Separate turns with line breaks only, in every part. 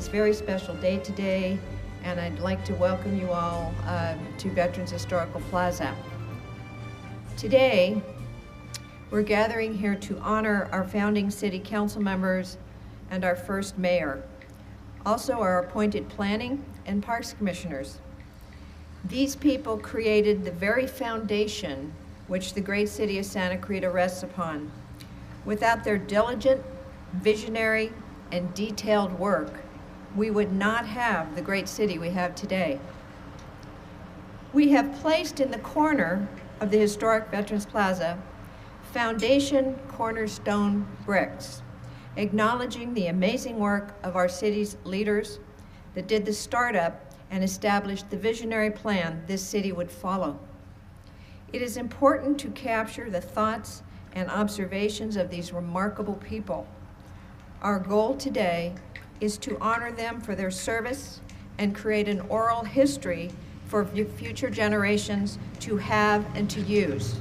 this very special day today, and I'd like to welcome you all to Veterans Historical Plaza. Today, we're gathering here to honor our founding city council members and our first mayor, also our appointed planning and parks commissioners. These people created the very foundation which the great city of Santa Clarita rests upon. Without their diligent, visionary, and detailed work, we would not have the great city we have today. We have placed in the corner of the historic Veterans Plaza foundation cornerstone bricks, acknowledging the amazing work of our city's leaders that did the startup and established the visionary plan this city would follow. It is important to capture the thoughts and observations of these remarkable people. Our goal today is to honor them for their service and create an oral history for future generations to have and to use.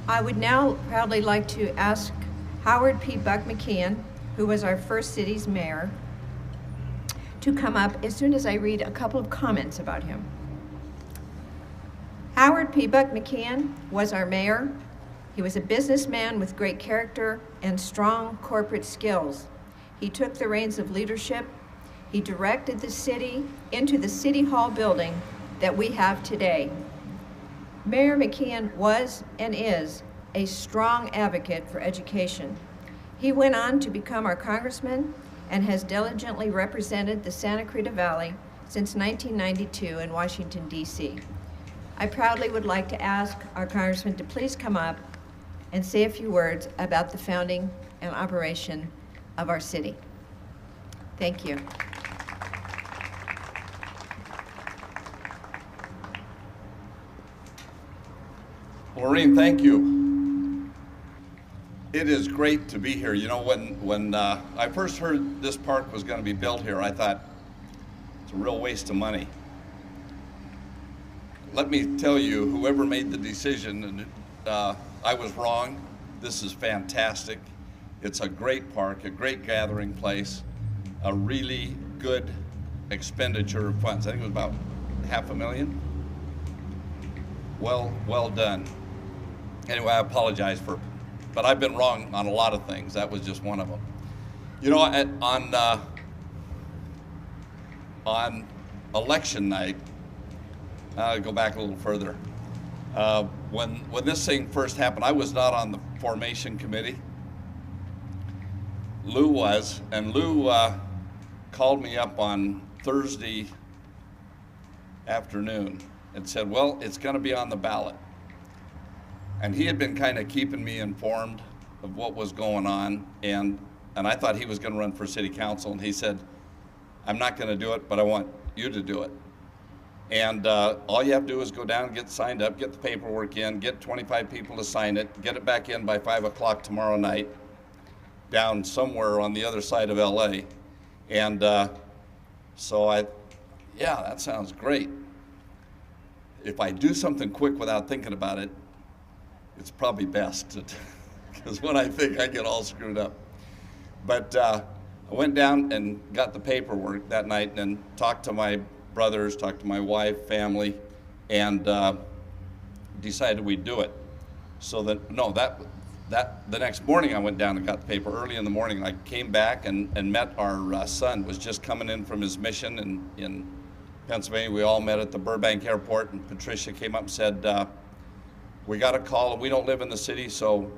I would now proudly like to ask Howard P. Buck McKeon, who was our first city's mayor, to come up as soon as I read a couple of comments about him. Howard P. Buck McKeon was our mayor. He was a businessman with great character and strong corporate skills. He took the reins of leadership. He directed the city into the City Hall building that we have today. Mayor McKeon was and is a strong advocate for education. He went on to become our congressman and has diligently represented the Santa Clarita Valley since 1992 in Washington, D.C. I proudly would like to ask our congressman to please come up and say a few words about the founding and operation of our city. Thank you.
Laurene, thank you. It is great to be here. You know, when I first heard this park was going to be built here, I thought it's a real waste of money. Let me tell you, whoever made the decision, I was wrong. This is fantastic. It's a great park, a great gathering place, a really good expenditure of funds. I think it was about $500,000. Well done. Anyway, I apologize but I've been wrong on a lot of things. That was just one of them. You know, on election night, I'll go back a little further. When this thing first happened, I was not on the formation committee. Lou was, and Lou called me up on Thursday afternoon and said, well, it's going to be on the ballot. And he had been kind of keeping me informed of what was going on, and I thought he was going to run for city council, and he said, I'm not going to do it, but I want you to do it. And all you have to do is go down and get signed up, get the paperwork in, get 25 people to sign it, get it back in by 5 o'clock tomorrow night, down somewhere on the other side of LA. And so yeah, that sounds great. If I do something quick without thinking about it, it's probably best, because when I think, I get all screwed up. But I went down and got the paperwork that night and talked to my brothers, talked to my wife, family, and decided we'd do it. So that the next morning I went down and got the paper early in the morning. I came back and met our son, was just coming in from his mission in Pennsylvania. We all met at the Burbank airport, and Patricia came up and said, we got a call, and we don't live in the city, so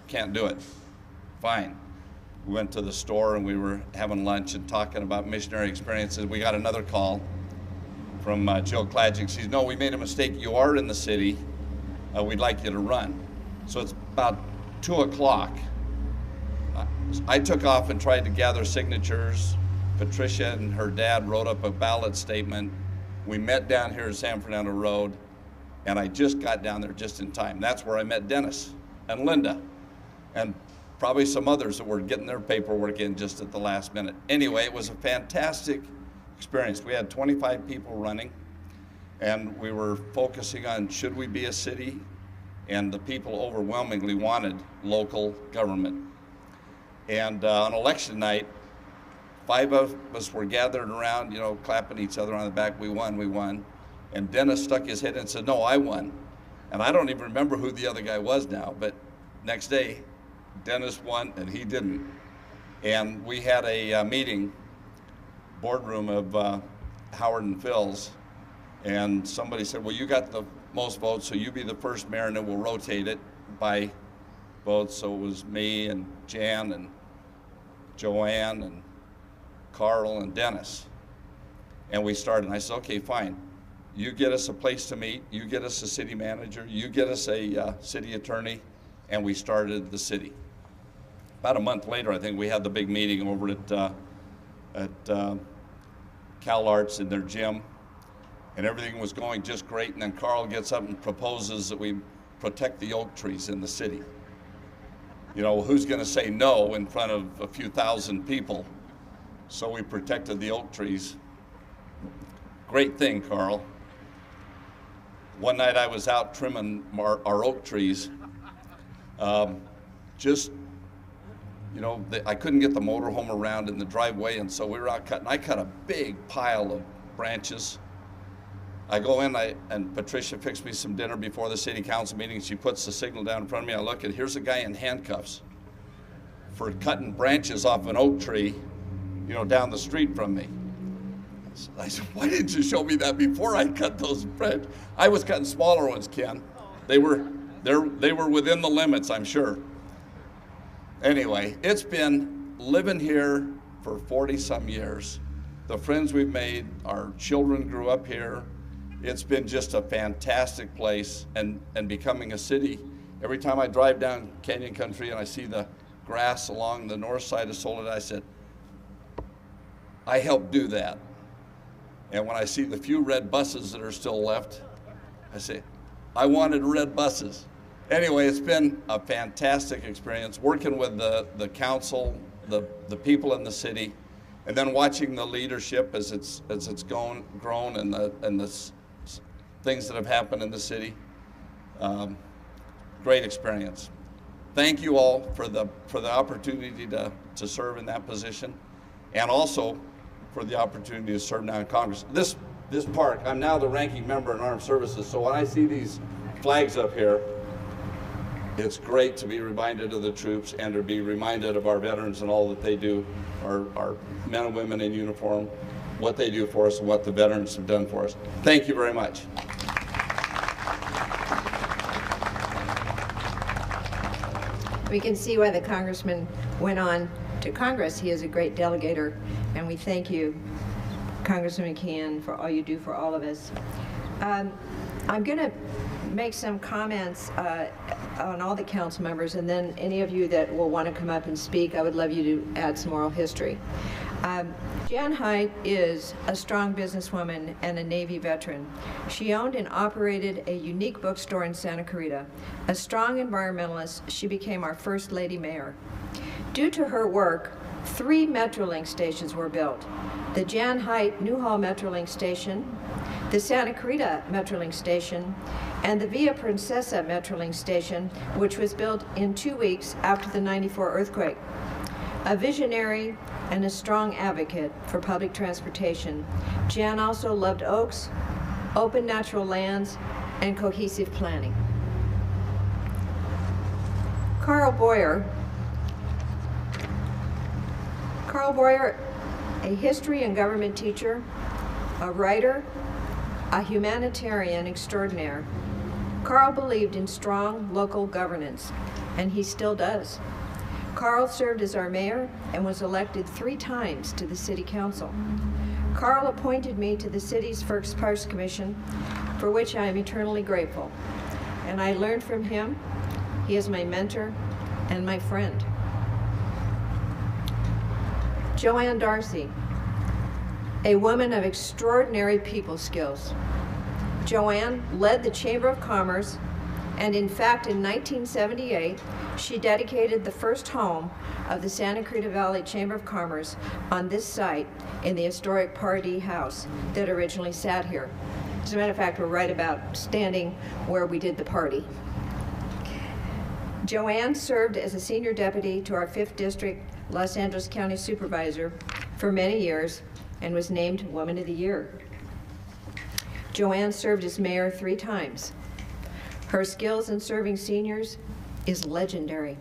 can't do it. Fine. We went to the store and we were having lunch and talking about missionary experiences. We got another call from Jill Klagic. She said, no, we made a mistake. You are in the city. We'd like you to run. So it's about 2 o'clock. I took off and tried to gather signatures. Patricia and her dad wrote up a ballot statement. We met down here at San Fernando Road, and I just got down there just in time. That's where I met Dennis and Linda, and probably some others that were getting their paperwork in just at the last minute. Anyway, it was a fantastic experience. We had 25 people running, and we were focusing on should we be a city, and the people overwhelmingly wanted local government. And on election night, 5 of us were gathered around, you know, clapping each other on the back. We won, we won. And Dennis stuck his head in and said, no, I won. And I don't even remember who the other guy was now, but next day, Dennis won and he didn't. And we had a meeting, boardroom of Howard and Phil's, and somebody said, well, you got the most votes, so you be the first mayor, and then we'll rotate it by votes. So it was me and Jan and Joanne and Carl and Dennis. And we started, and I said, okay, fine. You get us a place to meet, you get us a city manager, you get us a city attorney, and we started the city. About a month later, I think we had the big meeting over at Cal Arts in their gym, and everything was going just great. And then Carl gets up and proposes that we protect the oak trees in the city. You know, who's going to say no in front of a few thousand people? So we protected the oak trees. Great thing, Carl. One night I was out trimming our oak trees. You know, I couldn't get the motorhome around in the driveway, and so we were out cutting. I cut a big pile of branches. I go in, and Patricia fixed me some dinner before the city council meeting. She puts the signal down in front of me. I look, and here's a guy in handcuffs for cutting branches off an oak tree, you know, down the street from me. I said, why didn't you show me that before I cut those branches? I was cutting smaller ones, Ken. They were within the limits, I'm sure. Anyway, it's been living here for 40-some years. The friends we've made, our children grew up here. It's been just a fantastic place, and becoming a city. Every time I drive down Canyon Country and I see the grass along the north side of Soledad, I said, I helped do that. And when I see the few red buses that are still left, I say, I wanted red buses. Anyway, it's been a fantastic experience working with the council, the people in the city, and then watching the leadership as it's grown and the things that have happened in the city. Great experience. Thank you all for the opportunity to serve in that position, and also for the opportunity to serve now in Congress. This park, I'm now the ranking member in Armed Services, so when I see these flags up here, it's great to be reminded of the troops and to be reminded of our veterans and all that they do, our men and women in uniform, what they do for us and what the veterans have done for us. Thank you very much.
We can see why the congressman went on to Congress. He is a great delegator, and we thank you, Congressman McKeon, for all you do for all of us. I'm going to make some comments on all the council members, and then any of you that will want to come up and speak, I would love you to add some oral history. Jan Haidt is a strong businesswoman and a Navy veteran. She owned and operated a unique bookstore in Santa Clarita. A strong environmentalist, she became our first lady mayor. Due to her work, 3 Metrolink stations were built. The Jan Haidt Newhall Metrolink Station, the Santa Clarita Metrolink Station, and the Villa Princesa Metrolink Station, which was built in 2 weeks after the '94 earthquake. A visionary and a strong advocate for public transportation, Jan also loved oaks, open natural lands, and cohesive planning. Carl Boyer, a history and government teacher, a writer, a humanitarian extraordinaire. Carl believed in strong local governance, and he still does. Carl served as our mayor and was elected 3 times to the city council. Carl appointed me to the city's first Parks Commission, for which I am eternally grateful. And I learned from him. He is my mentor and my friend. Joanne Darcy, a woman of extraordinary people skills. Joanne led the Chamber of Commerce, and in fact, in 1978, she dedicated the first home of the Santa Clarita Valley Chamber of Commerce on this site in the historic Pardee House that originally sat here. As a matter of fact, we're right about standing where we did the party. Joanne served as a senior deputy to our 5th District Los Angeles County Supervisor for many years and was named Woman of the Year. Joanne served as mayor 3 times. Her skills in serving seniors is legendary.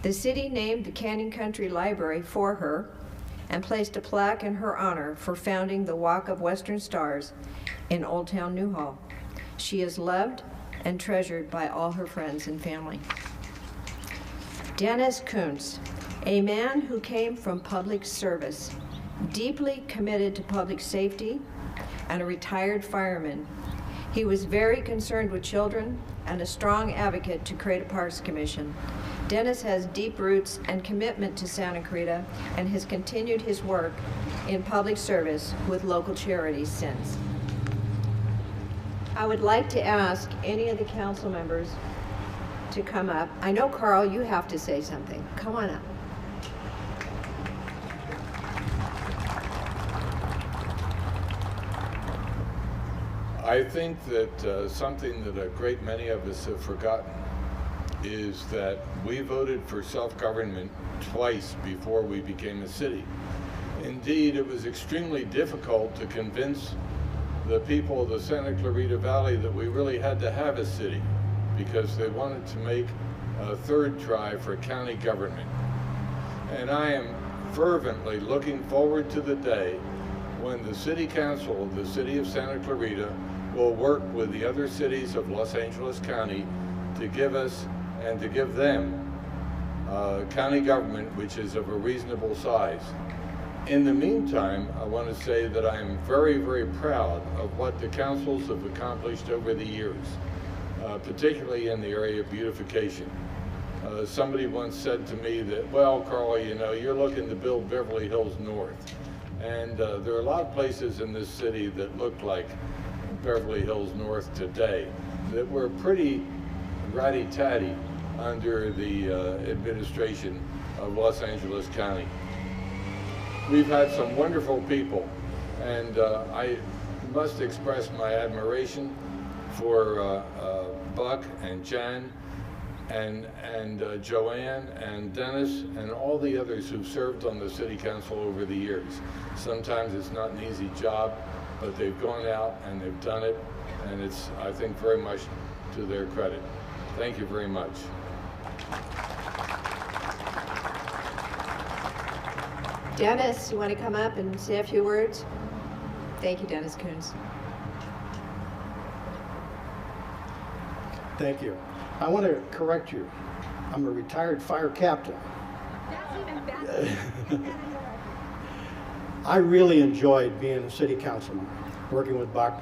The city named the Canyon Country Library for her and placed a plaque in her honor for founding the Walk of Western Stars in Old Town Newhall. She is loved and treasured by all her friends and family. Dennis Koontz, a man who came from public service, deeply committed to public safety, and a retired fireman. He was very concerned with children and a strong advocate to create a Parks Commission. Dennis has deep roots and commitment to Santa Clarita and has continued his work in public service with local charities since. I would like to ask any of the council members to come up. I know, Carl, you have to say something. Come on up.
I think that something that a great many of us have forgotten is that we voted for self-government twice before we became a city. Indeed, it was extremely difficult to convince the people of the Santa Clarita Valley that we really had to have a city because they wanted to make a third try for county government. And I am fervently looking forward to the day when the City Council of the City of Santa Clarita will work with the other cities of Los Angeles County to give us and to give them county government which is of a reasonable size. In the meantime, I want to say that I am very, very proud of what the councils have accomplished over the years, particularly in the area of beautification. Somebody once said to me that, well, Carl, you know, you're looking to build Beverly Hills North. And there are a lot of places in this city that look like Beverly Hills North today that were pretty ratty-tatty under the administration of Los Angeles County. We've had some wonderful people, and I must express my admiration for Buck and Jan and Joanne and Dennis and all the others who've served on the City Council over the years. Sometimes it's not an easy job, but they've gone out and they've done it, and it's, I think, very much to their credit. Thank you very much.
Dennis, you want to come up and say a few words? Thank you, Dennis Koontz.
Thank you. I want to correct you. I'm a retired fire captain.
That's even better.
I really enjoyed being a city councilman, working with Buck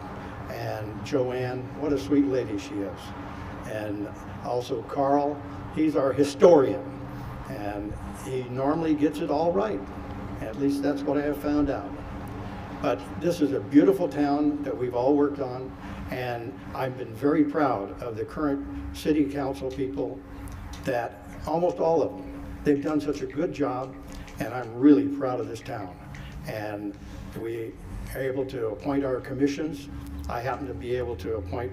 and Joanne. What a sweet lady she is. And also Carl, he's our historian, and he normally gets it all right. At least that's what I have found out. But this is a beautiful town that we've all worked on, and I've been very proud of the current city council people, that almost all of them, they've done such a good job, and I'm really proud of this town. And we are able to appoint our commissions. I happen to be able to appoint,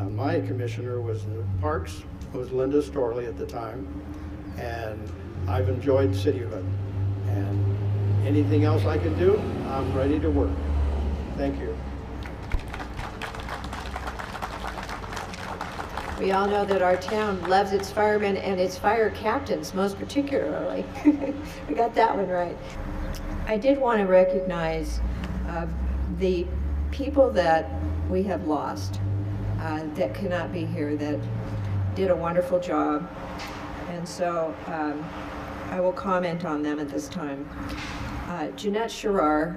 my commissioner was the Parks, was Linda Storli at the time, and I've enjoyed cityhood. And anything else I can do, I'm ready to work. Thank you.
We all know that our town loves its firemen and its fire captains, most particularly. We got that one right. I did want to recognize the people that we have lost that cannot be here, that did a wonderful job. And so I will comment on them at this time. Jeannette Sharar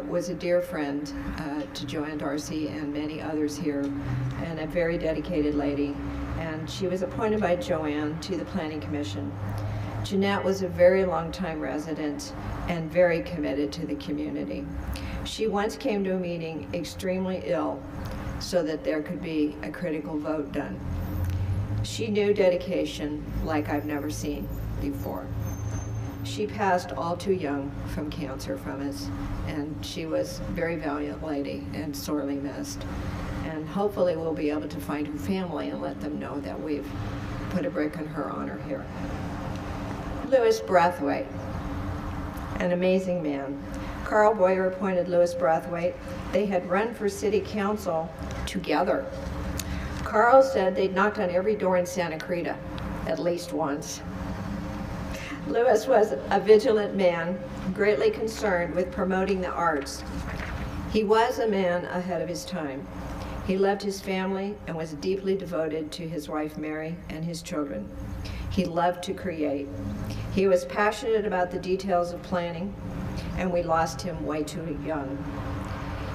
was a dear friend to Joanne Darcy and many others here, and a very dedicated lady. And she was appointed by Joanne to the Planning Commission. Jeannette was a very long-time resident and very committed to the community. She once came to a meeting extremely ill so that there could be a critical vote done. She knew dedication like I've never seen before. She passed all too young from cancer from us, and she was a very valiant lady and sorely missed. And hopefully we'll be able to find her family and let them know that we've put a brick in her honor here. Brathwaite. an amazing man. Carl Boyer appointed Louis Brathwaite. They had run for city council together. Carl said they'd knocked on every door in Santa Clarita, at least once. Louis was a vigilant man, greatly concerned with promoting the arts. He was a man ahead of his time. He loved his family and was deeply devoted to his wife Mary and his children. He loved to create. He was passionate about the details of planning, and we lost him way too young.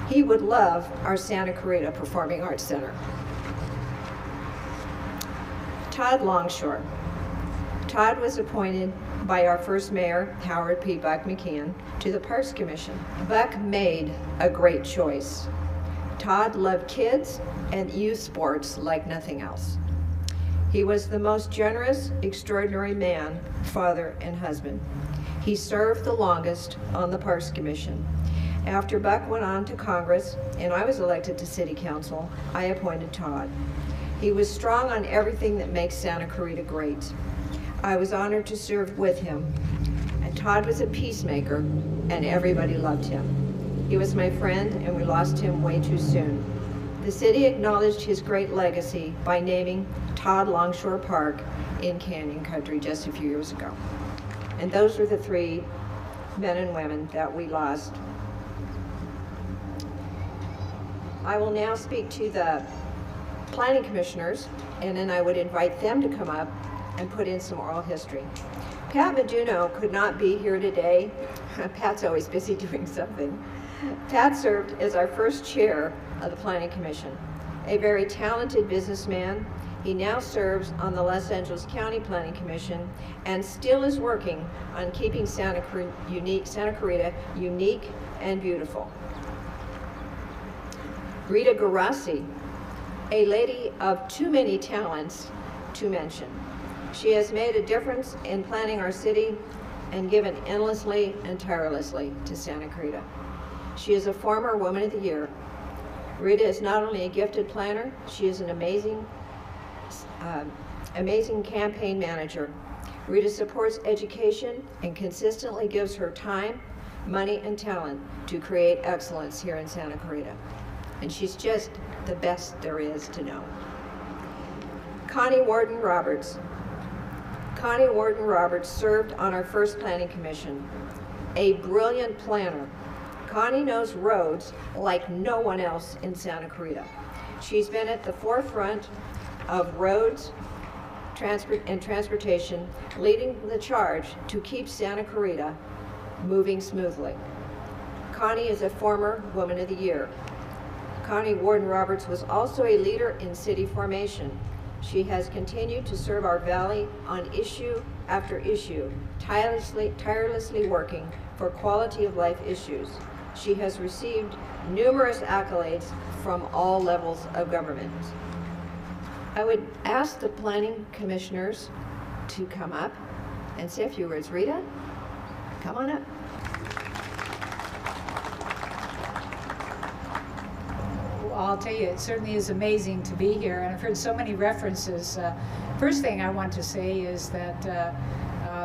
He would love our Santa Clarita Performing Arts Center. Todd Longshore. Todd was appointed by our first mayor, Howard P. Buck McKeon, to the Parks Commission. Buck made a great choice. Todd loved kids and youth sports like nothing else. He was the most generous, extraordinary man, father, and husband. He served the longest on the Parks Commission. After Buck went on to Congress and I was elected to City Council, I appointed Todd. He was strong on everything that makes Santa Clarita great. I was honored to serve with him. And Todd was a peacemaker, and everybody loved him. He was my friend, and we lost him way too soon. The city acknowledged his great legacy by naming Todd Longshore Park in Canyon Country just a few years ago. And those were the three men and women that we lost. I will now speak to the planning commissioners, and then I would invite them to come up and put in some oral history. Pat Meduno could not be here today. Pat's always busy doing something. Pat served as our first chair of the Planning Commission. A very talented businessman, he now serves on the Los Angeles County Planning Commission and still is working on keeping Santa Clarita unique and beautiful. Rita Garasi, a lady of too many talents to mention. She has made a difference in planning our city and given endlessly and tirelessly to Santa Clarita. She is a former Woman of the Year. Rita is not only a gifted planner, she is an amazing campaign manager. Rita supports education and consistently gives her time, money, and talent to create excellence here in Santa Clarita. And she's just the best there is to know. Connie Worden-Roberts. Connie Worden-Roberts served on our first planning commission. A brilliant planner. Connie knows roads like no one else in Santa Clarita. She's been at the forefront of roads and transportation, leading the charge to keep Santa Clarita moving smoothly. Connie is a former Woman of the Year. Connie Worden-Roberts was also a leader in city formation. She has continued to serve our valley on issue after issue, tirelessly working for quality of life issues. She has received numerous accolades from all levels of government. I would ask the planning commissioners to come up and say a few words. Rita, come on up.
I'll tell you, it certainly is amazing to be here, and I've heard so many references. First thing I want to say is that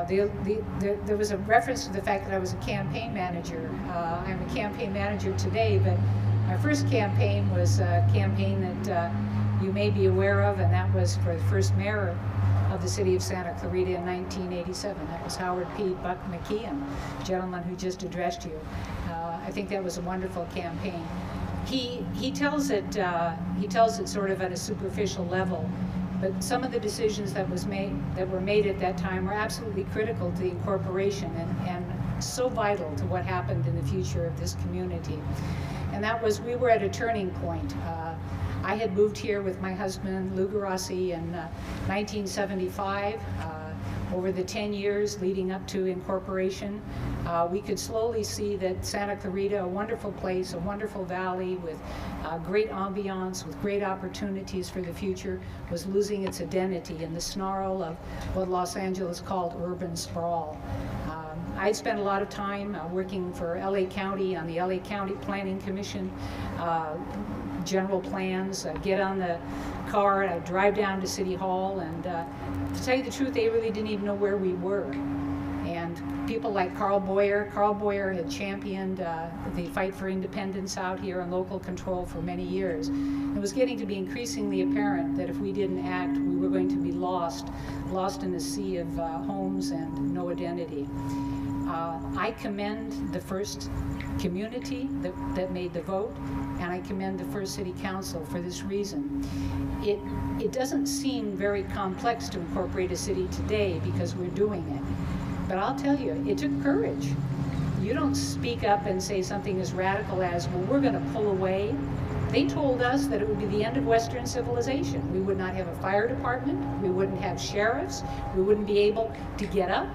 there was a reference to the fact that I was a campaign manager. I'm a campaign manager today, but my first campaign was a campaign that you may be aware of, and that was for the first mayor of the City of Santa Clarita in 1987. That was Howard P. Buck McKeon, the gentleman who just addressed you. I think that was a wonderful campaign. He tells it sort of at a superficial level, but some of the decisions that were made at that time were absolutely critical to the incorporation and so vital to what happened in the future of this community. And that was, we were at a turning point. I had moved here with my husband, Lou Garasi, in 1975. Over the 10 years leading up to incorporation, we could slowly see that Santa Clarita, a wonderful place, a wonderful valley with great ambiance, with great opportunities for the future, was losing its identity in the snarl of what Los Angeles called urban sprawl. I spent a lot of time working for LA County on the LA County Planning Commission, general plans, get on the car, I'd drive down to City Hall, and to tell you the truth, they really didn't even know where we were. And people like Carl Boyer. Carl Boyer had championed the fight for independence out here and local control for many years. It was getting to be increasingly apparent that if we didn't act, we were going to be lost in a sea of homes and no identity. I commend the first community that made the vote, and I commend the first city council for this reason. It doesn't seem very complex to incorporate a city today because we're doing it. But I'll tell you, it took courage. You don't speak up and say something as radical as, well, we're going to pull away. They told us that it would be the end of Western civilization. We would not have a fire department. We wouldn't have sheriffs. We wouldn't be able to get up.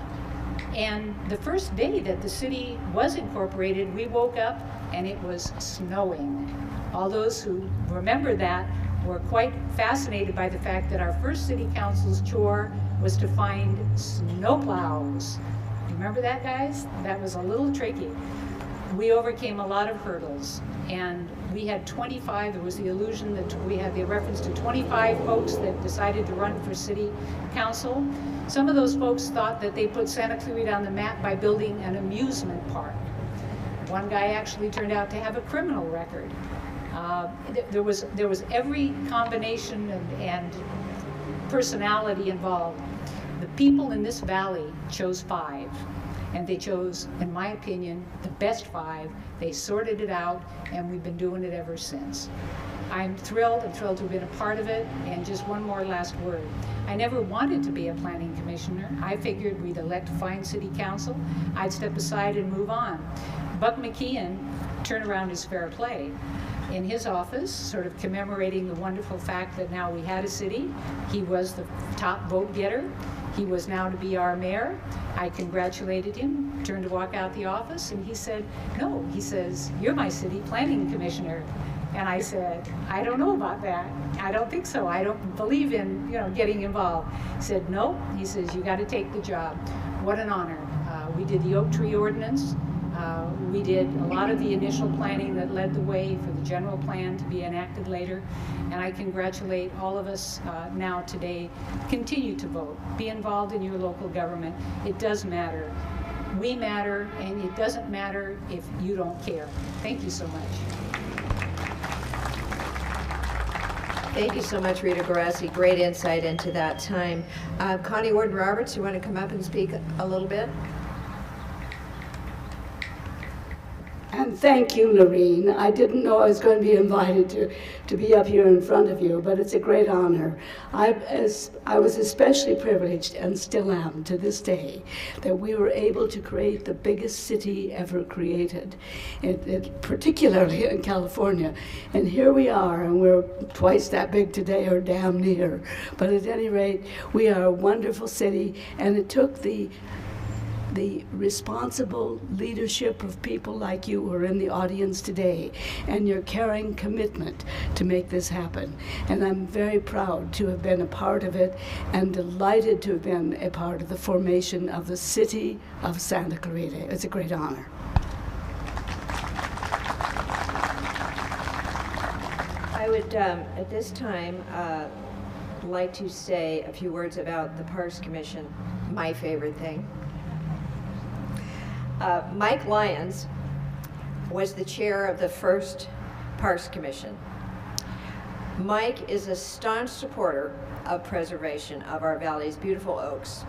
And the first day that the city was incorporated, we woke up and it was snowing. All those who remember that were quite fascinated by the fact that our first city council's chore was to find snowplows. Remember that, guys? That was a little tricky. We overcame a lot of hurdles, and we had 25. There was the illusion that we had the reference to 25 folks that decided to run for city council. Some of those folks thought that they put Santa Clarita on the map by building an amusement park. One guy actually turned out to have a criminal record. There was every combination and personality involved. The people in this valley chose 5, and they chose, in my opinion, the best 5. They sorted it out, and we've been doing it ever since. I'm thrilled to have been a part of it. And just one more last word. I never wanted to be a planning commissioner. I figured we'd elect a fine city council, I'd step aside and move on. Buck McKeon, turnaround is fair play. In his office, sort of commemorating the wonderful fact that now we had a city, he was the top vote getter. He was now to be our mayor. I congratulated him, turned to walk out the office, and he said, no, he says, you're my city planning commissioner. And I said, I don't know about that. I don't think so. I don't believe in, getting involved. He said, no. He says, you got to take the job. What an honor. We did the oak tree ordinance. We did a lot of the initial planning that led the way for the general plan to be enacted later. And I congratulate all of us now today. Continue to vote. Be involved in your local government. It does matter. We matter, and it doesn't matter if you don't care. Thank you so much.
Thank you so much, Rita Garasi. Great insight into that time. Connie Worden-Roberts, you want to come up and speak a little bit?
And thank you, Laurene. I didn't know I was going to be invited to be up here in front of you, but it's a great honor. I was especially privileged, and still am to this day, that we were able to create the biggest city ever created, particularly in California. And here we are, and we're twice that big today, or damn near. But at any rate, we are a wonderful city, and it took the responsible leadership of people like you who are in the audience today, and your caring commitment to make this happen. And I'm very proud to have been a part of it, and delighted to have been a part of the formation of the City of Santa Clarita. It's a great honor.
I would, at this time, like to say a few words about the Parks Commission, my favorite thing. Mike Lyons was the chair of the first Parks Commission. Mike is a staunch supporter of preservation of our valley's beautiful oaks.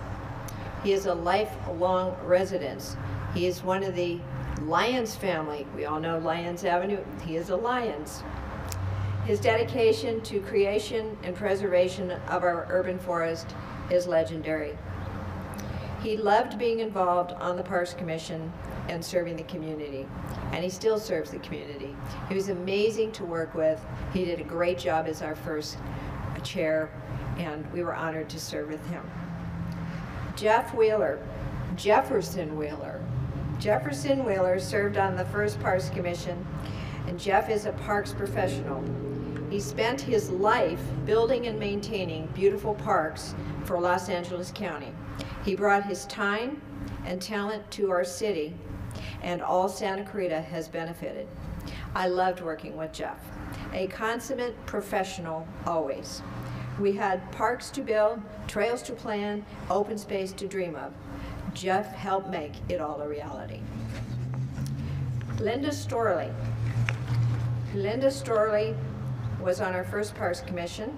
He is a lifelong resident. He is one of the Lyons family. We all know Lyons Avenue. He is a Lyons. His dedication to creation and preservation of our urban forest is legendary. He loved being involved on the Parks Commission and serving the community, and he still serves the community. He was amazing to work with. He did a great job as our first chair, and we were honored to serve with him. Jefferson Wheeler served on the first Parks Commission, and Jeff is a parks professional. He spent his life building and maintaining beautiful parks for Los Angeles County. He brought his time and talent to our city, and all Santa Clarita has benefited. I loved working with Jeff, a consummate professional always. We had parks to build, trails to plan, open space to dream of. Jeff helped make it all a reality. Linda Storli. Linda Storli was on our first Parks Commission,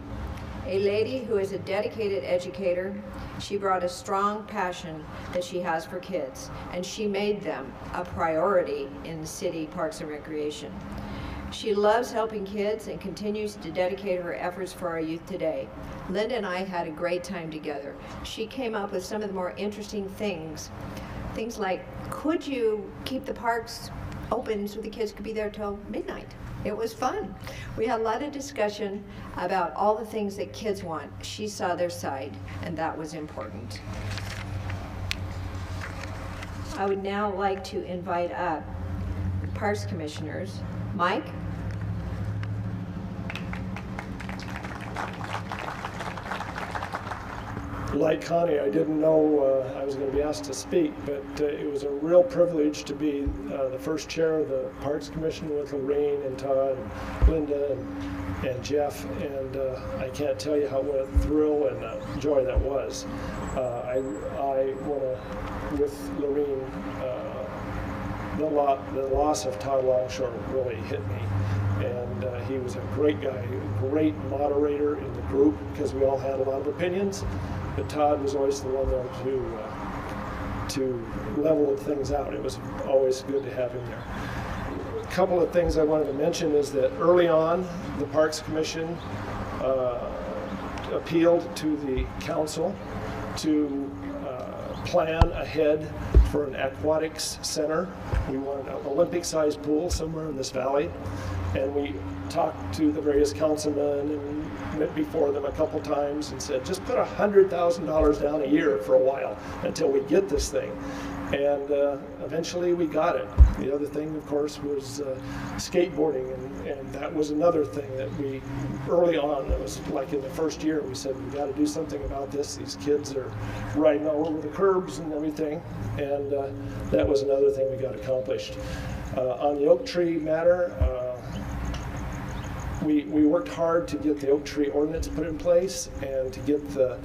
a lady who is a dedicated educator. She brought a strong passion that she has for kids, and she made them a priority in the city Parks and Recreation. She loves helping kids and continues to dedicate her efforts for our youth today. Linda and I had a great time together. She came up with some of the more interesting things. Things like, could you keep the parks open so the kids could be there till midnight? It was fun. We had a lot of discussion about all the things that kids want. She saw their side, and that was important. I would now like to invite up Parks Commissioners. Mike?
Like Connie, I didn't know I was going to be asked to speak, but it was a real privilege to be the first chair of the Parks Commission with Laurene and Todd and Linda and Jeff, and I can't tell you what a thrill and joy that was. I want to, with Laurene, the loss of Todd Longshore really hit me. And he was a great guy, a great moderator in the group because we all had a lot of opinions. But Todd was always the one there to level things out. It was always good to have him there. A couple of things I wanted to mention is that early on, the Parks Commission appealed to the council to plan ahead for an aquatics center. We wanted an Olympic-sized pool somewhere in this valley, and we talked to the various councilmen and met before them a couple times and said, just put $100,000 down a year for a while until we get this thing. And eventually we got it. The other thing, of course, was skateboarding, and that was another thing that we, early on, it was like in the first year, we said, we got to do something about this. These kids are riding all over the curbs and everything, and that was another thing we got accomplished. On the oak tree matter, we worked hard to get the oak tree ordinance put in place and to get the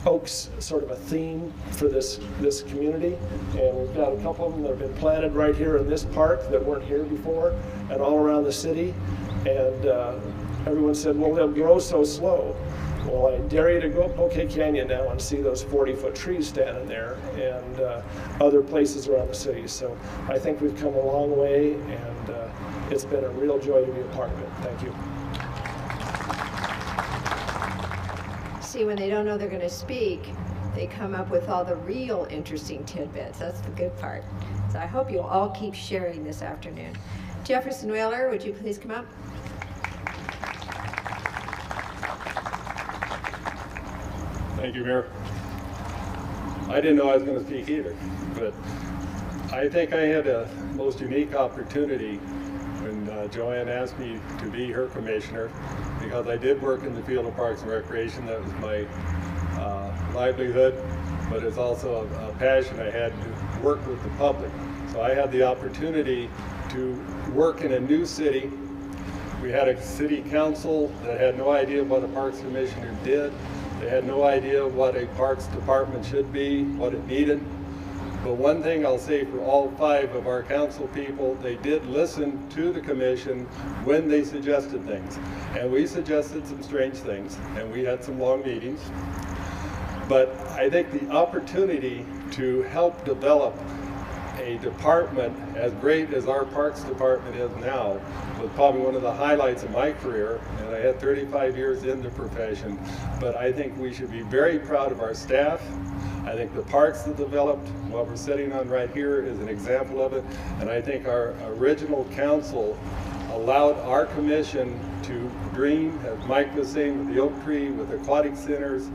oaks sort of a theme for this community, and we've got a couple of them that have been planted right here in this park that weren't here before and all around the city, and everyone said, well, they'll grow so slow. Well, I dare you to go up Bouquet Canyon now and see those 40-foot trees standing there, and other places around the city. So I think we've come a long way, and it's been a real joy to be a part of it. Thank you.
See, when they don't know they're going to speak, they come up with all the real interesting tidbits. That's the good part. So I hope you'll all keep sharing this afternoon. Jefferson Whaler, would you please come up?
Thank you, Mayor. I didn't know I was going to speak either, but I think I had a most unique opportunity when Joanne asked me to be her commissioner, because I did work in the field of Parks and Recreation. That was my livelihood, but it's also a passion I had to work with the public. So I had the opportunity to work in a new city. We had a city council that had no idea what a Parks Commissioner did. They had no idea what a Parks Department should be, what it needed. But one thing I'll say for all 5 of our council people, they did listen to the commission when they suggested things. And we suggested some strange things, and we had some long meetings. But I think the opportunity to help develop a department as great as our Parks Department is now was probably one of the highlights of my career, and I had 35 years in the profession. But I think we should be very proud of our staff. I think the parks that developed, what we're sitting on right here, is an example of it. And I think our original council allowed our commission to dream, as Mike was saying, with the Oak Tree, with aquatic centers,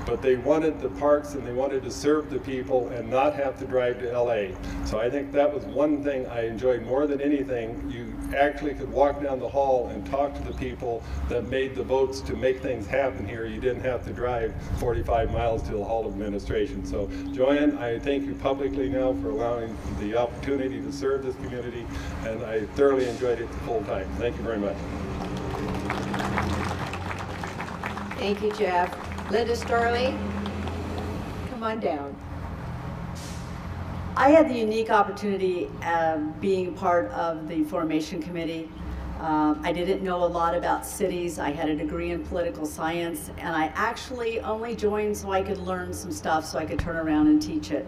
but they wanted the parks and they wanted to serve the people and not have to drive to LA. So I think that was one thing I enjoyed more than anything. You actually could walk down the hall and talk to the people that made the votes to make things happen here. You didn't have to drive 45 miles to the Hall of Administration. So Joanne, I thank you publicly now for allowing the opportunity to serve this community, and I thoroughly enjoyed it the full time. Thank you very much.
Thank you, Jeff. Linda Storli, come
come on down. I had the unique opportunity of being part of the formation committee. I didn't know a lot about cities. I had a degree in political science, and I actually only joined so I could learn some stuff so I could turn around and teach it.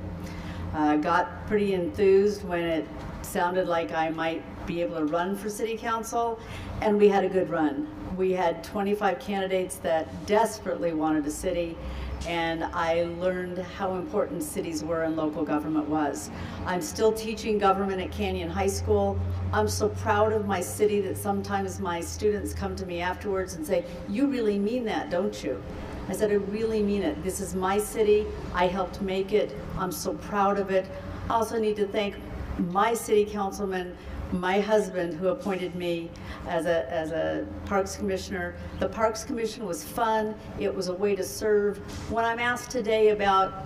Got pretty enthused when it sounded like I might be able to run for city council, and we had a good run. We had 25 candidates that desperately wanted a city, and I learned how important cities were and local government was. I'm still teaching government at Canyon High School. I'm so proud of my city that sometimes my students come to me afterwards and say, "You really mean that, don't you?" I said, "I really mean it. This is my city. I helped make it. I'm so proud of it." I also need to thank my city councilman, my husband, who appointed me as a Parks Commissioner. The Parks Commission was fun. It was a way to serve. When I'm asked today about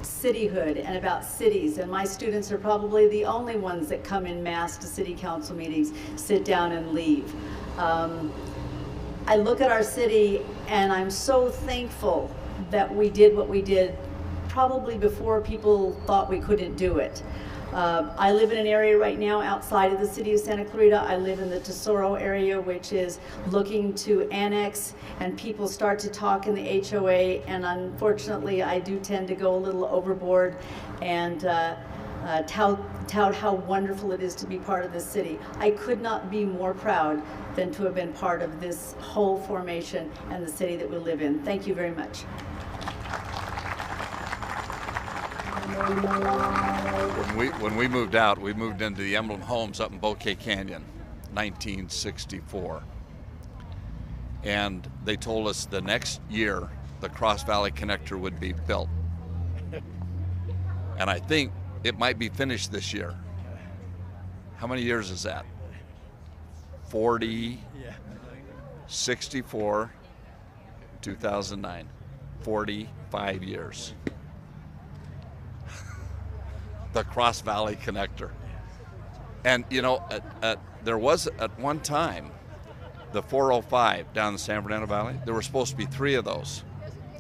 cityhood and about cities, and my students are probably the only ones that come in mass to city council meetings, sit down and leave. I look at our city and I'm so thankful that we did what we did probably before people thought we couldn't do it. I live in an area right now outside of the city of Santa Clarita. I live in the Tesoro area, which is looking to annex, and people start to talk in the HOA, and unfortunately I do tend to go a little overboard and tout how wonderful it is to be part of this city. I could not be more proud than to have been part of this whole formation and the city that we live in. Thank you very much.
When we moved out, we moved into the Emblem Homes up in Bouquet Canyon, 1964. And they told us the next year the Cross Valley Connector would be built. And I think it might be finished this year. How many years is that? 40, 64, 2009, 45 years. The Cross Valley Connector. And you know, there was at one time the 405 down the San Fernando Valley. There were supposed to be 3 of those,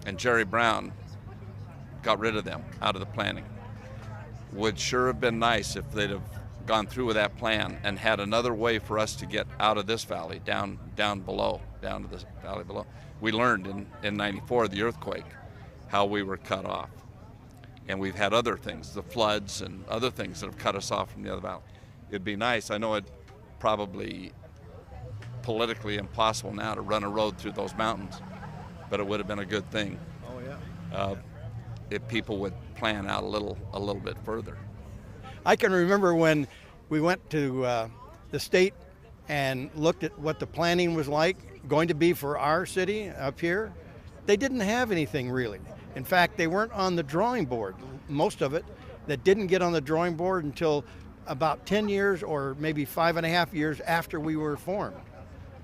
and Jerry Brown got rid of them out of the planning. Would sure have been nice if they'd have gone through with that plan and had another way for us to get out of this valley, down below, down to the valley below. We learned in 94, the earthquake, how we were cut off. And we've had other things, the floods and other things that have cut us off from the other valley. It'd be nice. I know it's probably politically impossible now to run a road through those mountains, but it would have been a good thing.
Oh yeah.
If people would plan out a little bit further.
I can remember when we went to the state and looked at what the planning was going to be for our city up here. They didn't have anything really. In fact, they weren't on the drawing board, most of it, that didn't get on the drawing board until about 10 years or maybe 5.5 years after we were formed.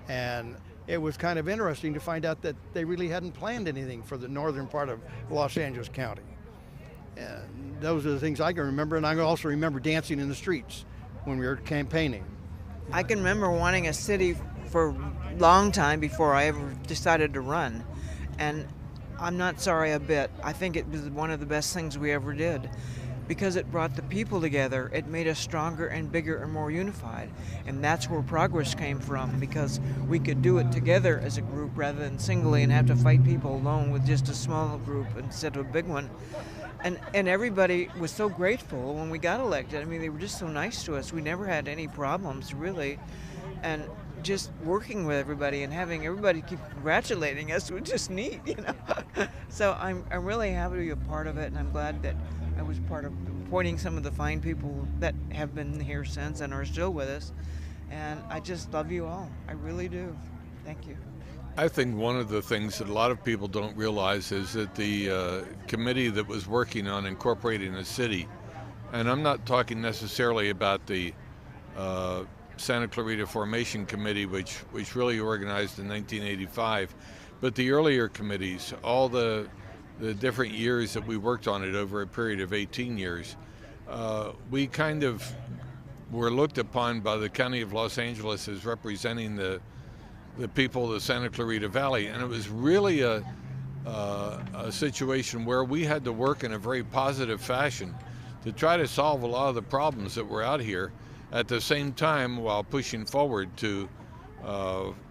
And it was kind of interesting to find out that they really hadn't planned anything for the northern part of Los Angeles County. And those are the things I can remember, and I also remember dancing in the streets when we were campaigning.
I can remember wanting a city for a long time before I ever decided to run. And I'm not sorry a bit. I think it was one of the best things we ever did because it brought the people together. It made us stronger and bigger and more unified. And that's where progress came from, because we could do it together as a group rather than singly and have to fight people alone with just a small group instead of a big one. And everybody was so grateful when we got elected. I mean, they were just so nice to us. We never had any problems, really. And just working with everybody and having everybody keep congratulating us was just neat, you know. So I'm really happy to be a part of it, and I'm glad that I was part of appointing some of the fine people that have been here since and are still with us. And I just love you all. I really do. Thank you.
I think one of the things that a lot of people don't realize is that the committee that was working on incorporating the city, and I'm not talking necessarily about the Santa Clarita Formation Committee, which really organized in 1985, but the earlier committees, all the different years that we worked on it over a period of 18 years, we kind of were looked upon by the County of Los Angeles as representing the people of the Santa Clarita Valley, and it was really a situation where we had to work in a very positive fashion to try to solve a lot of the problems that were out here at the same time while pushing forward to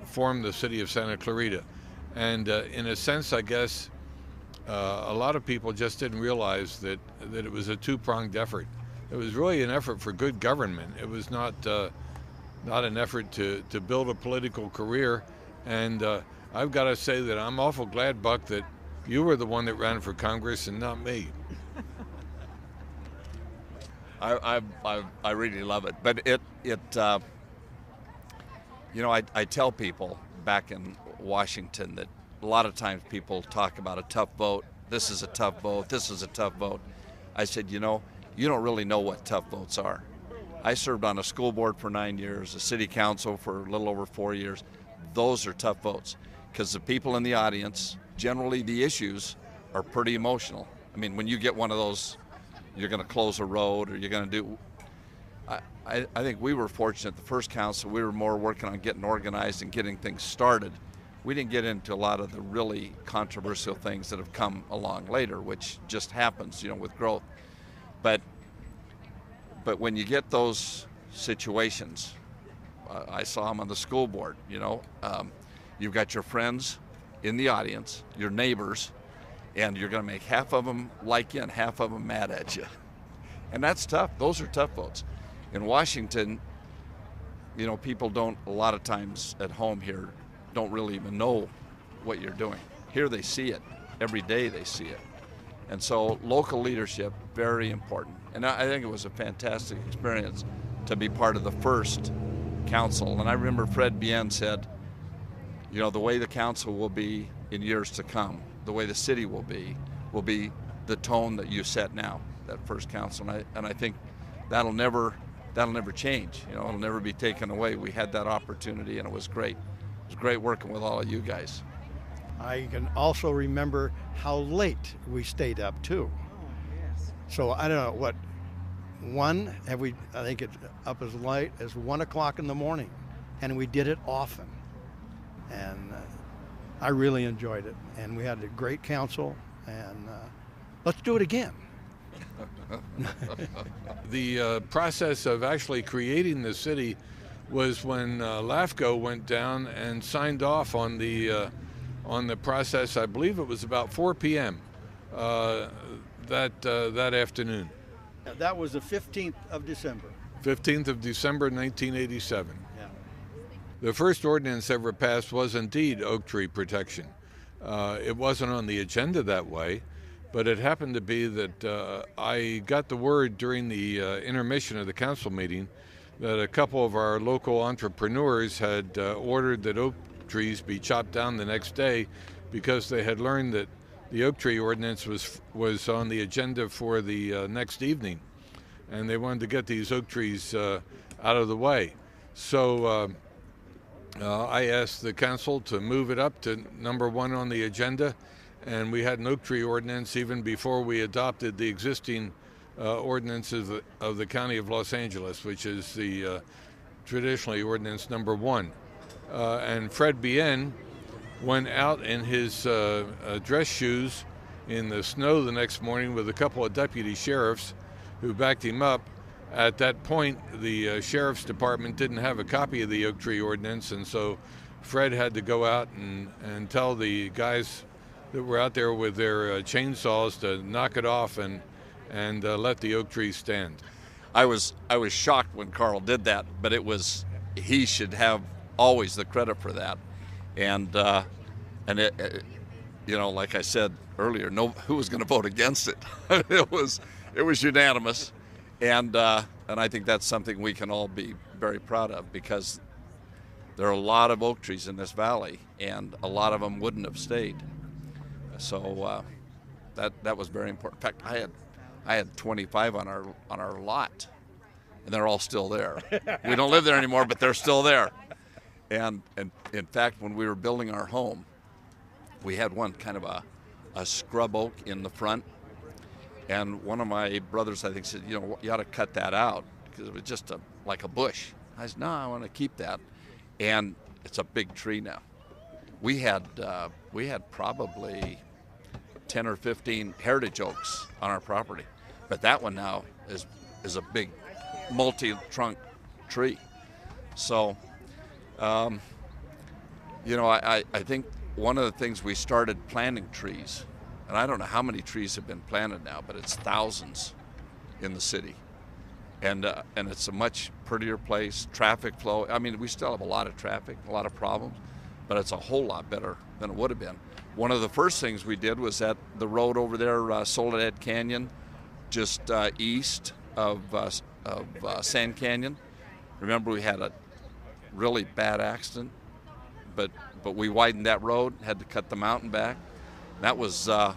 form the City of Santa Clarita. And in a sense, I guess, a lot of people just didn't realize that it was a two-pronged effort. It was really an effort for good government. It was not an effort to build a political career. And I've got to say that I'm awful glad, Buck, that you were the one that ran for Congress and not me.
I really love it, but you know, I tell people back in Washington that a lot of times people talk about a tough vote. This is a tough vote. This is a tough vote. I said, you know, you don't really know what tough votes are. I served on a school board for 9 years, a city council for a little over 4 years. Those are tough votes because the people in the audience, generally the issues are pretty emotional. I mean, when you get one of those, you're going to close a road or you're going to do. I think we were fortunate. The first council, we were more working on getting organized and getting things started. We didn't get into a lot of the really controversial things that have come along later, which just happens, you know, with growth. But when you get those situations, I saw them on the school board, you know, you've got your friends in the audience, your neighbors, and you're going to make half of them like you and half of them mad at you. And that's tough. Those are tough votes. In Washington, you know, people don't, a lot of times at home here, don't really even know what you're doing. Here they see it. Every day they see it. And so local leadership, very important. And I think it was a fantastic experience to be part of the first council. And I remember Fred Deann said, you know, the way the council will be in years to come, the way the city will be the tone that you set now, that first council. And I think that'll never change. You know, it'll never be taken away. We had that opportunity and it was great. It was great working with all of you guys.
I can also remember how late we stayed up too.
Oh, yes.
So I don't know what, I think it's up as late as 1 o'clock in the morning, and we did it often. And I really enjoyed it, and we had a great council, and let's do it again.
The process of actually creating the city was when LAFCO went down and signed off on the process. I believe it was about 4 p.m. That afternoon.
That was the 15th of December.
15th of December, 1987.
Yeah.
The first ordinance ever passed was indeed oak tree protection. It wasn't on the agenda that way, but it happened to be that I got the word during the intermission of the council meeting that a couple of our local entrepreneurs had ordered that oak trees be chopped down the next day because they had learned that the oak tree ordinance was on the agenda for the next evening, and they wanted to get these oak trees out of the way. So I asked the council to move it up to number 1 on the agenda, and we had an oak tree ordinance even before we adopted the existing ordinances of the County of Los Angeles, which is the traditionally ordinance number 1. And Fred Deann went out in his dress shoes in the snow the next morning with a couple of deputy sheriffs who backed him up. At that point, the sheriff's department didn't have a copy of the oak tree ordinance, and so Fred had to go out and tell the guys that were out there with their chainsaws to knock it off and let the oak tree stand.
I was shocked when Carl did that, but he should have always the credit for that. And it, you know, like I said earlier, who was going to vote against it? It was unanimous, and I think that's something we can all be very proud of, because there are a lot of oak trees in this valley, and a lot of them wouldn't have stayed. So that was very important. In fact, I had 25 on our lot, and they're all still there. We don't live there anymore, but they're still there. And in fact, when we were building our home, we had one kind of a scrub oak in the front. And one of my brothers, I think, said, you know, you ought to cut that out because it was just like a bush. I said, no, I want to keep that. And it's a big tree now. We had probably 10 or 15 heritage oaks on our property. But that one now is a big multi-trunk tree. So, you know, I think one of the things we started planting trees, and I don't know how many trees have been planted now, but it's thousands in the city. And it's a much prettier place, traffic flow. I mean, we still have a lot of traffic, a lot of problems, but it's a whole lot better than it would have been. One of the first things we did was at the road over there, Soledad Canyon, just east of Sand Canyon. Remember, we had a really bad accident, but we widened that road, had to cut the mountain back. That was a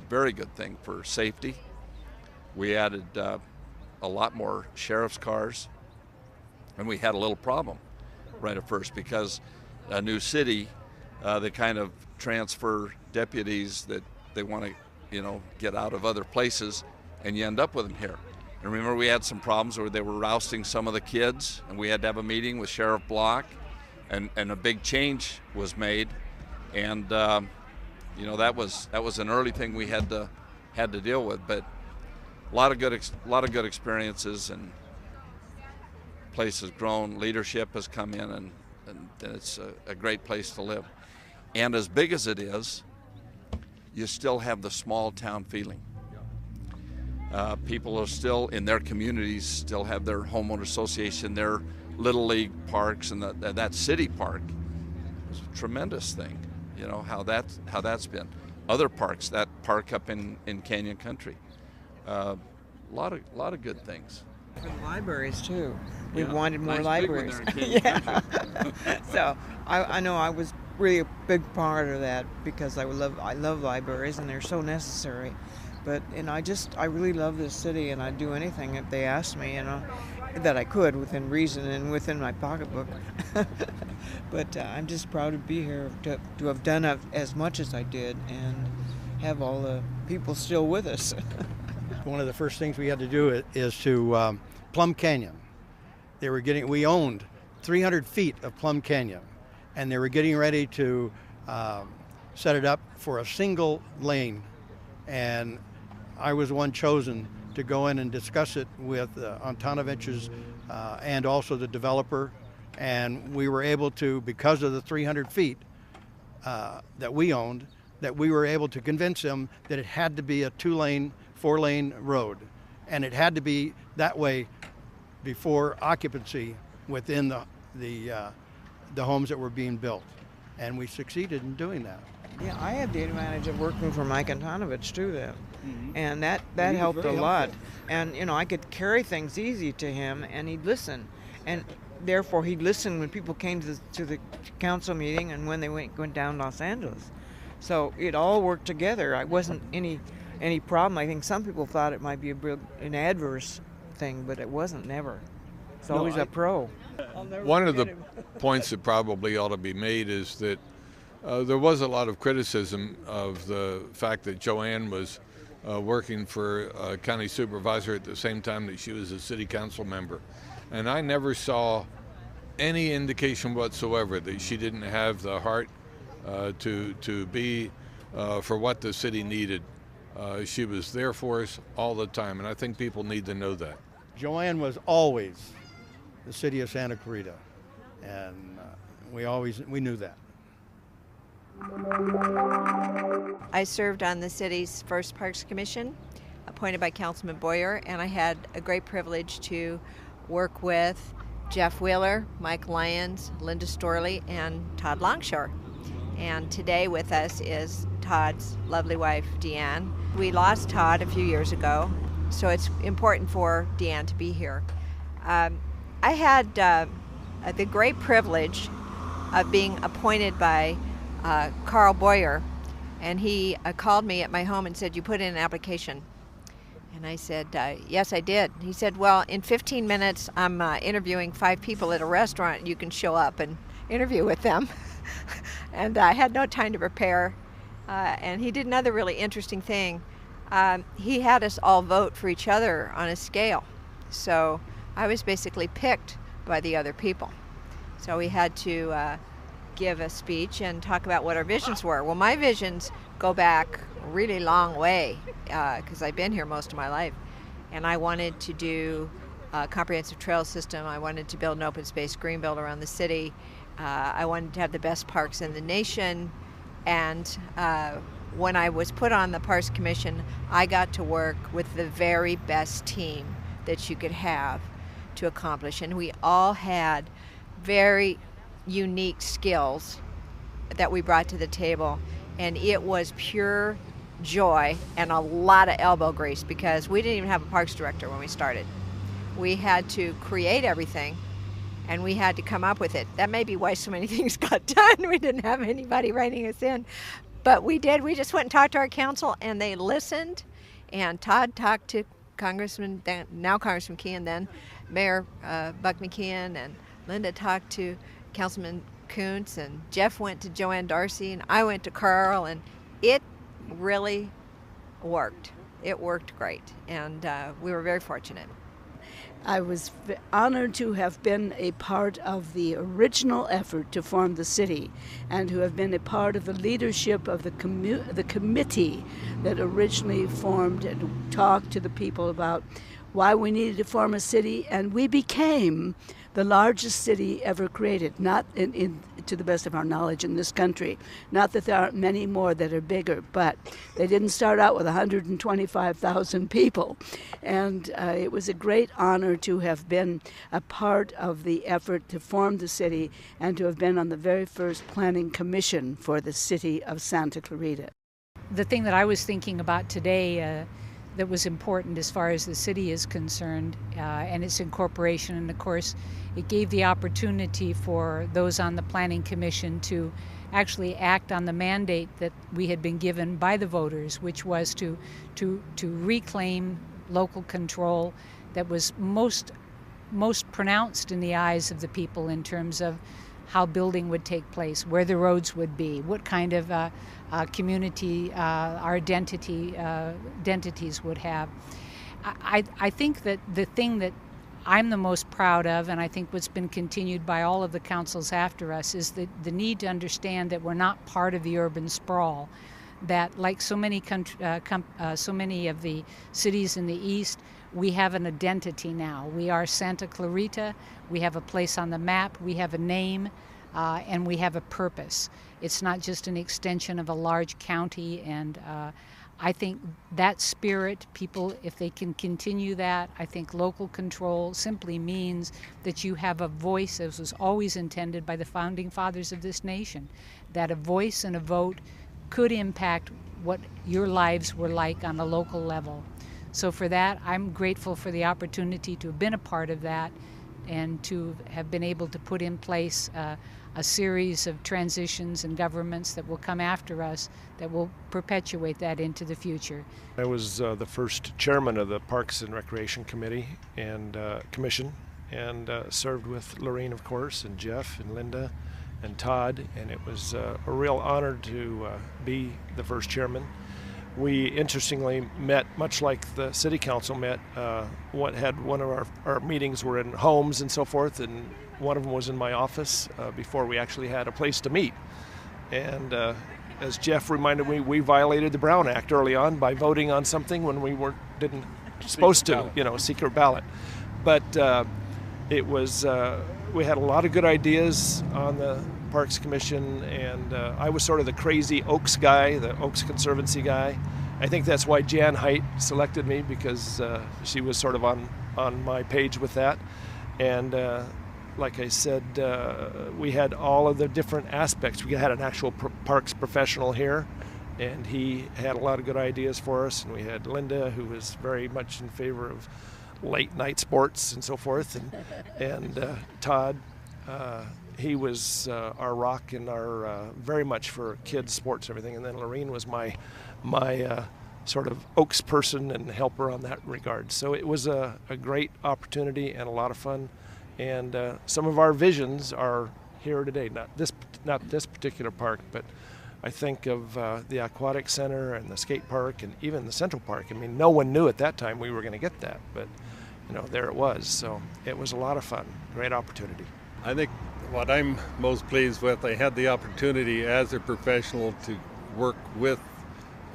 very good thing for safety. We added a lot more sheriff's cars, and we had a little problem right at first because a new city, they kind of transfer deputies that they want to, you know, get out of other places, and you end up with them here. And remember, we had some problems where they were rousting some of the kids, and we had to have a meeting with Sheriff Block, and a big change was made. And you know, that was an early thing we had to deal with. But a lot of good experiences, and place has grown. Leadership has come in, and it's a great place to live. And as big as it is, you still have the small town feeling. People are still in their communities, still have their homeowner association, their little league parks, and that city park was a tremendous thing. You know how that's been. Other parks, that park up in Canyon Country, a lot of good things.
For the libraries too. We
Yeah,
wanted more
nice
libraries.
big one there in Canyon
Yeah. So I know I was really a big part of that because I love libraries and they're so necessary. But I really love this city, and I'd do anything if they asked me, you know, that I could within reason and within my pocketbook. But I'm just proud to be here, to have done as much as I did and have all the people still with us.
One of the first things we had to do is to Plum Canyon. We owned 300 feet of Plum Canyon, and they were getting ready to set it up for a single lane. And I was one chosen to go in and discuss it with Antanovich's and also the developer. And we were able to, because of the 300 feet that we owned, that we were able to convince them that it had to be a 2-lane, 4-lane road. And it had to be that way before occupancy within the homes that were being built. And we succeeded in doing that.
Yeah, I had the advantage of working for Mike Antonovich too, then, and that
was
helped a
very
lot.
helpful.
And you know, I could carry things easy to him, and he'd listen, and therefore he'd listen when people came to the council meeting and when they went down Los Angeles. So it all worked together. I wasn't any problem. I think some people thought it might be an adverse thing, but it wasn't. Never. It's always a pro.
One of the points that probably ought to be made is that there was a lot of criticism of the fact that Joanne was working for a county supervisor at the same time that she was a city council member. And I never saw any indication whatsoever that she didn't have the heart to be for what the city needed. She was there for us all the time, and I think people need to know that.
Joanne was always the city of Santa Clarita, and we knew that.
I served on the city's first Parks Commission, appointed by Councilman Boyer, and I had a great privilege to work with Jeff Wheeler, Mike Lyons, Linda Storli, and Todd Longshore. And today with us is Todd's lovely wife, Deann. We lost Todd a few years ago, so it's important for Deann to be here. I had the great privilege of being appointed by Carl Boyer, and he called me at my home and said, "You put in an application." And I said, "Yes, I did." He said, "Well, in 15 minutes, I'm interviewing 5 people at a restaurant. You can show up and interview with them." And I had no time to prepare. And he did another really interesting thing. He had us all vote for each other on a scale. So I was basically picked by the other people. So we had to give a speech and talk about what our visions were. Well, my visions go back a really long way because I've been here most of my life. And I wanted to do a comprehensive trail system. I wanted to build an open space greenbelt around the city. I wanted to have the best parks in the nation. And when I was put on the Parks Commission, I got to work with the very best team that you could have to accomplish. And we all had very unique skills that we brought to the table. And it was pure joy and a lot of elbow grease because we didn't even have a parks director when we started. We had to create everything and we had to come up with it. That may be why so many things got done. We didn't have anybody writing us in. But we did. We just went and talked to our council and they listened. And Todd talked to Congressman, now Congressman McKeon, then Mayor Buck McKeon, and Linda talked to Councilman Koontz, and Jeff went to Joanne Darcy, and I went to Carl, and it really worked. It worked great, and we were very fortunate.
I was honored to have been a part of the original effort to form the city and to have been a part of the leadership of the committee that originally formed and talked to the people about why we needed to form a city, and we became the largest city ever created, not to the best of our knowledge in this country. Not that there aren't many more that are bigger, but they didn't start out with 125,000 people. And it was a great honor to have been a part of the effort to form the city and to have been on the very first planning commission for the City of Santa Clarita.
The thing that I was thinking about today that was important as far as the city is concerned and its incorporation, and of course it gave the opportunity for those on the Planning Commission to actually act on the mandate that we had been given by the voters, which was to reclaim local control that was most pronounced in the eyes of the people in terms of how building would take place, where the roads would be, what kind of community our identities would have. I think that the thing that I'm the most proud of, and I think what's been continued by all of the councils after us, is the need to understand that we're not part of the urban sprawl. That, like so many of the cities in the East, we have an identity now. We are Santa Clarita. We have a place on the map. We have a name, and we have a purpose. It's not just an extension of a large county, and I think that spirit, people, if they can continue that, I think local control simply means that you have a voice, as was always intended by the founding fathers of this nation, that a voice and a vote could impact what your lives were like on a local level. So for that, I'm grateful for the opportunity to have been a part of that and to have been able to put in place a series of transitions and governments that will come after us that will perpetuate that into the future.
I was the first chairman of the Parks and Recreation Committee and Commission, and served with Laurene, of course, and Jeff and Linda and Todd, and it was a real honor to be the first chairman. We interestingly met, much like the city council met, one of our meetings were in homes and so forth, and one of them was in my office before we actually had a place to meet. And as Jeff reminded me, we violated the Brown Act early on by voting on something when we didn't supposed to, secret ballot. But it was, we had a lot of good ideas on the Parks Commission, and I was sort of the crazy Oaks guy, the Oaks Conservancy guy. I think that's why Jan Haidt selected me, because she was sort of on my page with that. And like I said, we had all of the different aspects. We had an actual parks professional here, and he had a lot of good ideas for us. And we had Linda, who was very much in favor of late night sports and so forth, and Todd. He was our rock and our very much for kids sports and everything, and then Laurene was my sort of Oaks person and helper on that regard. So it was a great opportunity and a lot of fun, and some of our visions are here today. Not this particular park, but I think of the aquatic center and the skate park and even the Central Park. I mean, no one knew at that time we were going to get that, but there it was. So it was a lot of fun, great opportunity.
I think what I'm most pleased with, I had the opportunity as a professional to work with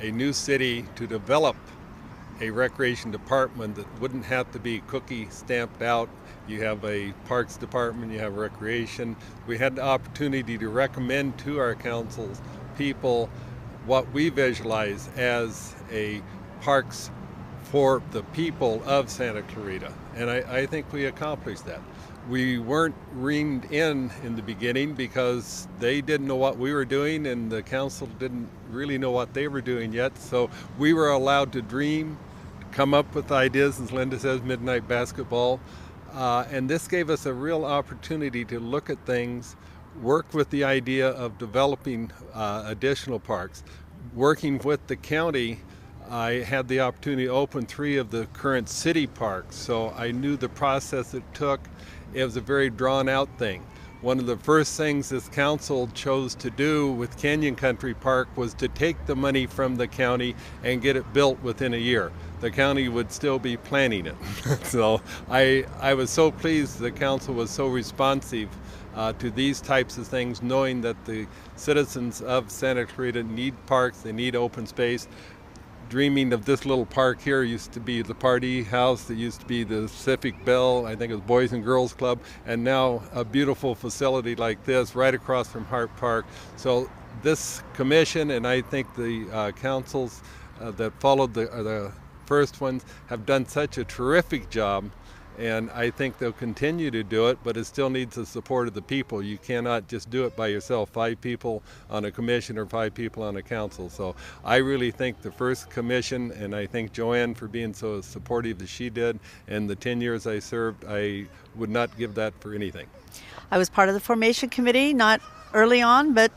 a new city to develop a recreation department that wouldn't have to be cookie stamped out. You have a parks department, you have recreation. We had the opportunity to recommend to our council's people what we visualize as a parks for the people of Santa Clarita. And I think we accomplished that. We weren't reined in the beginning because they didn't know what we were doing and the council didn't really know what they were doing yet. So we were allowed to dream, come up with ideas, as Linda says, midnight basketball. And this gave us a real opportunity to look at things, work with the idea of developing additional parks. Working with the county, I had the opportunity to open 3 of the current city parks, so I knew the process it took. It was a very drawn-out thing. One of the first things this council chose to do with Canyon Country Park was to take the money from the county and get it built within a year. The county would still be planning it. So I was so pleased the council was so responsive to these types of things, knowing that the citizens of Santa Clarita need parks, they need open space. Dreaming of this little park here used to be the party house, it used to be the Civic Bell, I think it was Boys and Girls Club, and now a beautiful facility like this right across from Hart Park. So this commission, and I think the councils that followed the first ones, have done such a terrific job, and I think they'll continue to do it, but it still needs the support of the people. You cannot just do it by yourself, 5 people on a commission or 5 people on a council. So I really think the first commission, and I thank Joanne for being so supportive as she did, and the 10 years I served, I would not give that for anything.
I was part of the formation committee, not early on, but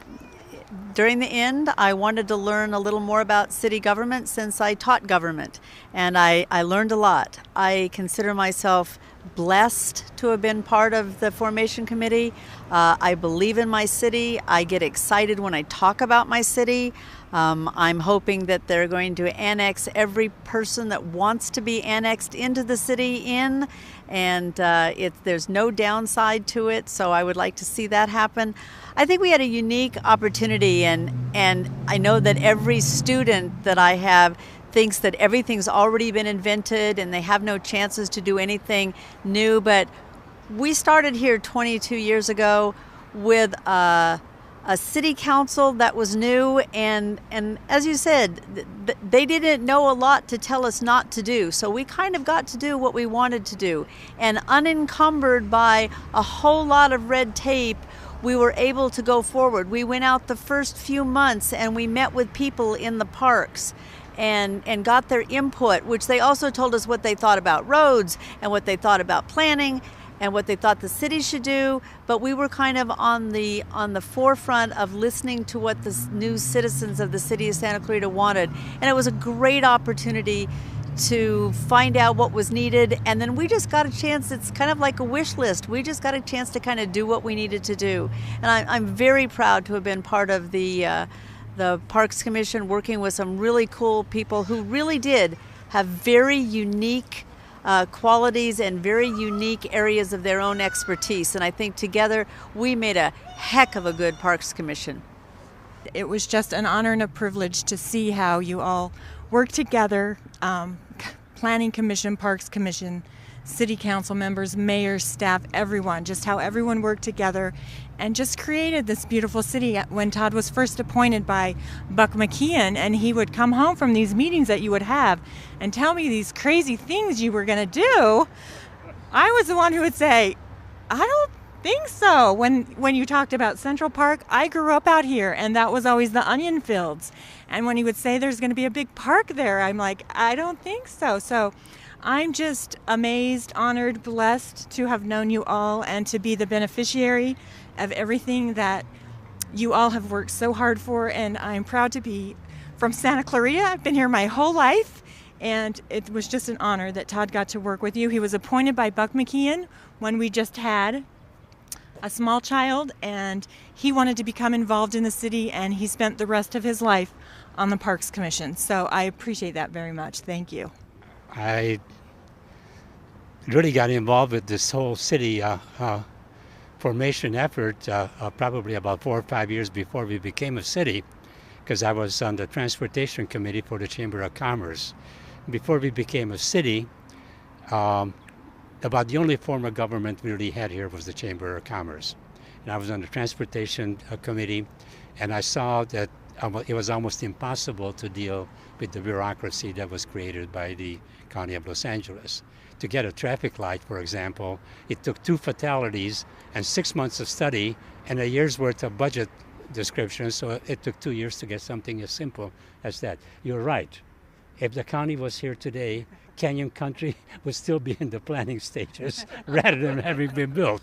during the end, I wanted to learn a little more about city government since I taught government, and I learned a lot. I consider myself blessed to have been part of the formation committee. I believe in my city. I get excited when I talk about my city. I'm hoping that they're going to annex every person that wants to be annexed into the city in, and there's no downside to it, so I would like to see that happen. I think we had a unique opportunity, and I know that every student that I have thinks that everything's already been invented and they have no chances to do anything new, but we started here 22 years ago with a city council that was new, and as you said, they didn't know a lot to tell us not to do, so we kind of got to do what we wanted to do, and unencumbered by a whole lot of red tape, we were able to go forward. We went out the first few months and we met with people in the parks and got their input, which they also told us what they thought about roads and what they thought about planning and what they thought the city should do. But we were kind of on the forefront of listening to what the new citizens of the city of Santa Clarita wanted. And it was a great opportunity to find out what was needed, and then we just got a chance. It's kind of like a wish list. We just got a chance to kind of do what we needed to do, and I'm very proud to have been part of the Parks Commission, working with some really cool people who really did have very unique qualities and very unique areas of their own expertise, and I think together we made a heck of a good Parks Commission.
It was just an honor and a privilege to see how you all work together, Planning Commission, Parks Commission, City Council members, mayors, staff, everyone, just how everyone worked together and just created this beautiful city. When Todd was first appointed by Buck McKeon, and he would come home from these meetings that you would have and tell me these crazy things you were going to do, I was the one who would say, I don't think so. When you talked about Central Park, I grew up out here, and that was always the onion fields. And when he would say there's going to be a big park there, I'm like, I don't think so. So I'm just amazed, honored, blessed to have known you all and to be the beneficiary of everything that you all have worked so hard for. And I'm proud to be from Santa Clarita. I've been here my whole life, and it was just an honor that Todd got to work with you. He was appointed by Buck McKeon when we just had a small child, and he wanted to become involved in the city, and he spent the rest of his life on the Parks Commission. So I appreciate that very much. Thank you.
I really got involved with this whole city formation effort probably about 4 or 5 years before we became a city. because I was on the Transportation Committee for the Chamber of Commerce. Before we became a city, about the only form of government we really had here was the Chamber of Commerce. And I was on the Transportation Committee, and I saw that it was almost impossible to deal with the bureaucracy that was created by the County of Los Angeles. To get a traffic light, for example, it took 2 fatalities and 6 months of study and a year's worth of budget description, so it took 2 years to get something as simple as that. You're right. If the county was here today, Canyon Country would still be in the planning stages rather than having been built.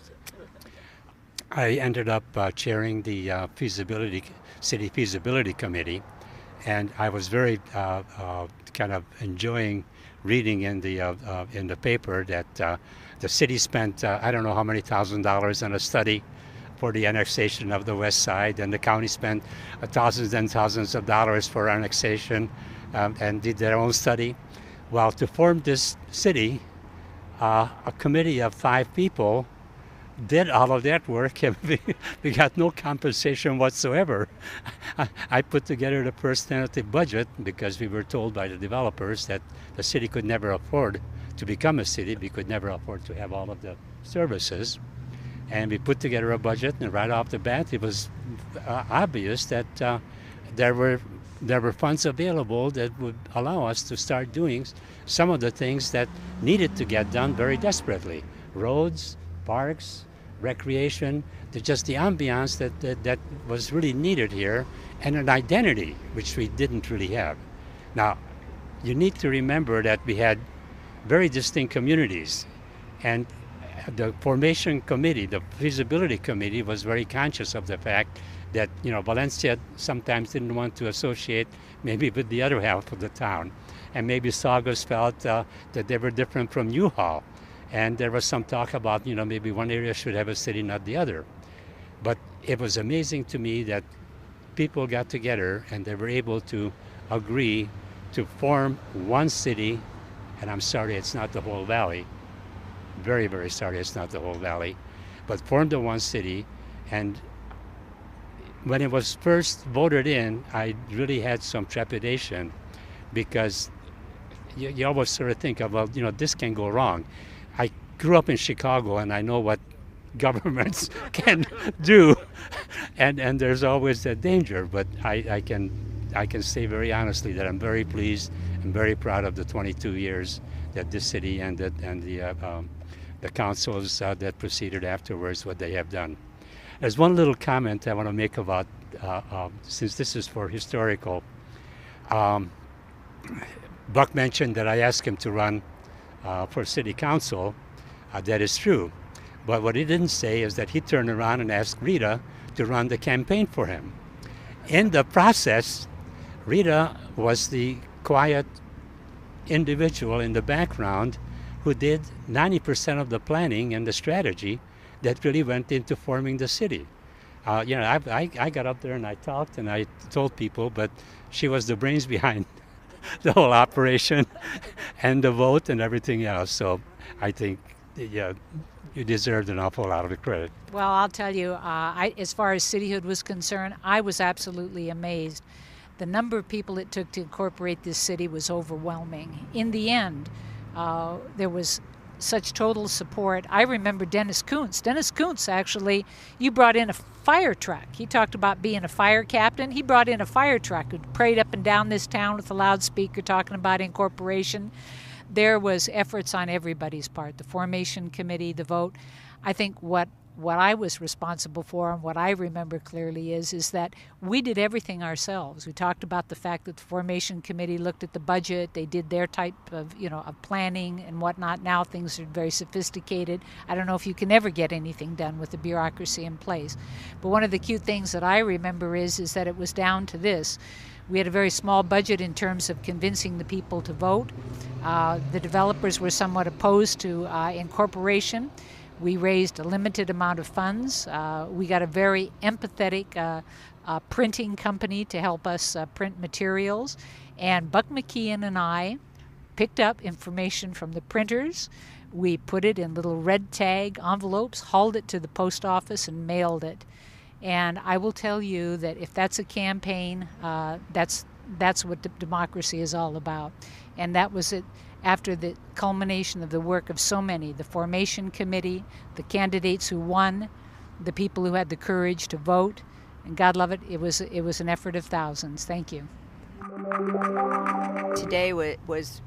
I ended up chairing the City Feasibility Committee, and I was very kind of enjoying reading in the paper that the city spent I don't know how many $1,000s on a study for the annexation of the west side, and the county spent thousands and thousands of dollars for annexation and did their own study. Well, to form this city, a committee of 5 people did all of that work, and we got no compensation whatsoever. I put together the first tentative budget because we were told by the developers that the city could never afford to become a city. We could never afford to have all of the services. And we put together a budget, and right off the bat, it was obvious that there were funds available that would allow us to start doing some of the things that needed to get done very desperately. Roads, parks, recreation, just the ambiance that was really needed here, and an identity which we didn't really have. Now, you need to remember that we had very distinct communities, and the formation committee, the feasibility committee, was very conscious of the fact that, you know, Valencia sometimes didn't want to associate maybe with the other half of the town, and maybe Saugus felt that they were different from Newhall. And there was some talk about, you know, maybe one area should have a city, not the other. But it was amazing to me that people got together and they were able to agree to form one city. And I'm sorry, it's not the whole valley. Very, very sorry, it's not the whole valley. But formed the one city. And when it was first voted in, I really had some trepidation, because you always sort of think of, well, you know, this can go wrong. I grew up in Chicago, and I know what governments can do, and there's always that danger. But I can say very honestly that I'm very pleased and very proud of the 22 years that this city and the councils that proceeded afterwards, what they have done. There's one little comment I want to make about, since this is for historical. Buck mentioned that I asked him to run for city council. That is true. But what he didn't say is that he turned around and asked Rita to run the campaign for him. In the process, Rita was the quiet individual in the background who did 90% of the planning and the strategy that really went into forming the city. You know, I got up there and I talked and I told people, but she was the brains behind the whole operation and the vote and everything else. So I think, yeah, you deserved an awful lot of the credit.
Well, I'll tell you, as far as cityhood was concerned, I was absolutely amazed. The number of people it took to incorporate this city was overwhelming. In the end, there was such total support. I remember Dennis Koontz. Dennis Koontz, actually, you brought in a fire truck. He talked about being a fire captain. He brought in a fire truck who prayed up and down this town with a loudspeaker talking about incorporation. There was efforts on everybody's part, the formation committee, the vote. I think what I was responsible for and what I remember clearly is that we did everything ourselves. We talked about the fact that the formation committee looked at the budget. They did their type of, of planning and whatnot. Now things are very sophisticated. I don't know if you can ever get anything done with the bureaucracy in place. But one of the cute things that I remember is that it was down to this. We had a very small budget in terms of convincing the people to vote. The developers were somewhat opposed to incorporation. We raised a limited amount of funds. We got a very empathetic printing company to help us print materials. And Buck McKeon and I picked up information from the printers. We put it in little red tag envelopes, hauled it to the post office, and mailed it. And I will tell you that if that's a campaign, that's what democracy is all about. And that was it after the culmination of the work of so many, the formation committee, the candidates who won, the people who had the courage to vote, and God love it, it was an effort of thousands. Thank you.
Today was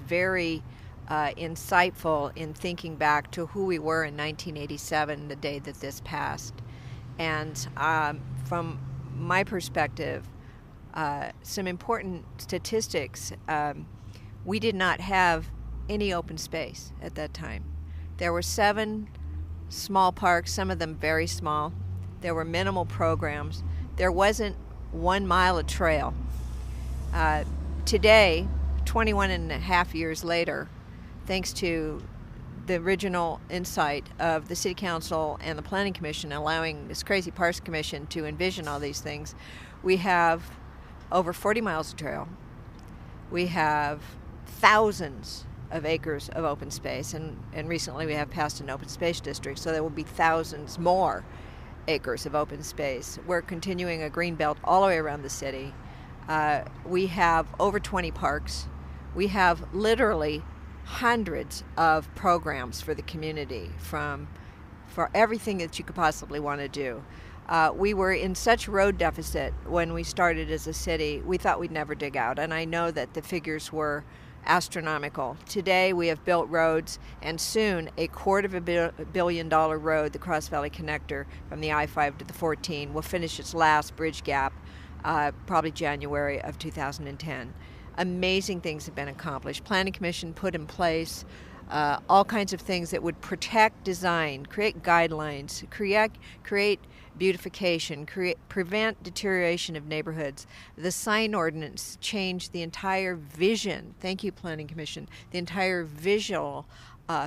very insightful in thinking back to who we were in 1987, the day that this passed. And from my perspective, some important statistics. We did not have any open space at that time. There were 7 small parks, some of them very small. There were minimal programs. There wasn't 1 mile of trail. Today, 21 and a half years later, thanks to the original insight of the City Council and the Planning Commission allowing this crazy Parks Commission to envision all these things, we have over 40 miles of trail. We have thousands of acres of open space, and recently we have passed an open space district, so there will be thousands more acres of open space. We're continuing a green belt all the way around the city. We have over 20 parks. We have literally hundreds of programs for the community for everything that you could possibly want to do. We were in such road deficit when we started as a city, we thought we'd never dig out, and I know that the figures were astronomical. Today we have built roads, and soon a $250 million road, the Cross Valley Connector from the I-5 to the 14, will finish its last bridge gap probably January of 2010. Amazing things have been accomplished. Planning Commission put in place all kinds of things that would protect design, create guidelines, create beautification, prevent deterioration of neighborhoods. The sign ordinance changed the entire vision, thank you Planning Commission, the entire visual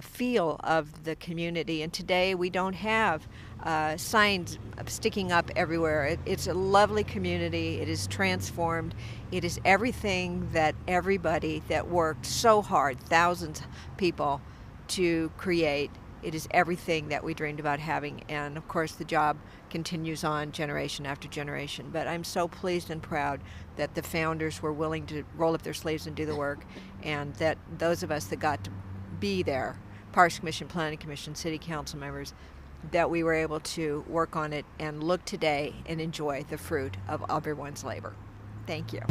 feel of the community. And today we don't have signs sticking up everywhere. It's a lovely community. It is transformed. It is everything that everybody that worked so hard, thousands of people, to create. It is everything that we dreamed about having, and of course the job continues on generation after generation. But I'm so pleased and proud that the founders were willing to roll up their sleeves and do the work, and that those of us that got to be there, Parks Commission, Planning Commission, City Council members, that we were able to work on it and look today and enjoy the fruit of everyone's labor. Thank you.